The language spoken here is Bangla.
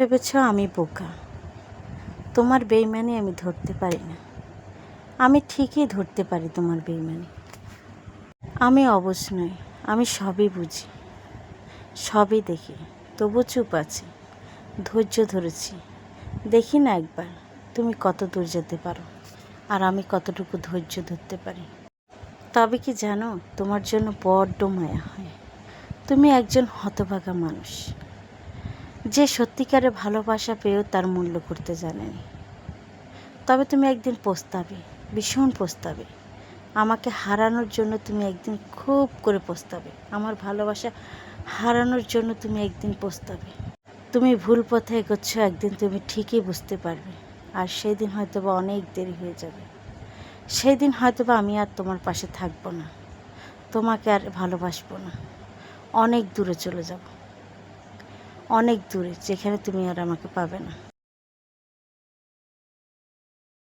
ভেবেছ আমি বোকা, তোমার বেইমানি আমি ধরতে পারি না। আমি ঠিকই ধরতে পারি তোমার বেইমানি। আমি অবশ নই, আমি সবই বুঝি, সবই দেখি, তবু চুপ আছি। ধৈর্য ধরেছি, দেখি না একবার তুমি কত দূর যেতে পারো আর আমি কতটুকু ধৈর্য ধরতে পারি। তবে কি জানো, তোমার জন্য বড্ড মায়া হয়। তুমি একজন হতভাগা মানুষ, যে সত্যিকারের ভালোবাসা পেয়েও তার মূল্য করতে জানেনি। তবে তুমি একদিন পস্তাবে, ভীষণ পস্তাবে। আমাকে হারানোর জন্য তুমি একদিন খুব করে পস্তাবে। আমার ভালোবাসা হারানোর জন্য তুমি একদিন পস্তাবে। তুমি ভুল পথে এগোচ্ছ, একদিন তুমি ঠিকই বুঝতে পারবে। আর সেই দিন হয়তো বা অনেক দেরি হয়ে যাবে। সেই দিন হয়তো বা আমি আর তোমার পাশে থাকবো না, তোমাকে আর ভালোবাসবো না। অনেক দূরে চলে যাব, অনেক দূরে, যেখানে তুমি আর আমাকে পাবে না।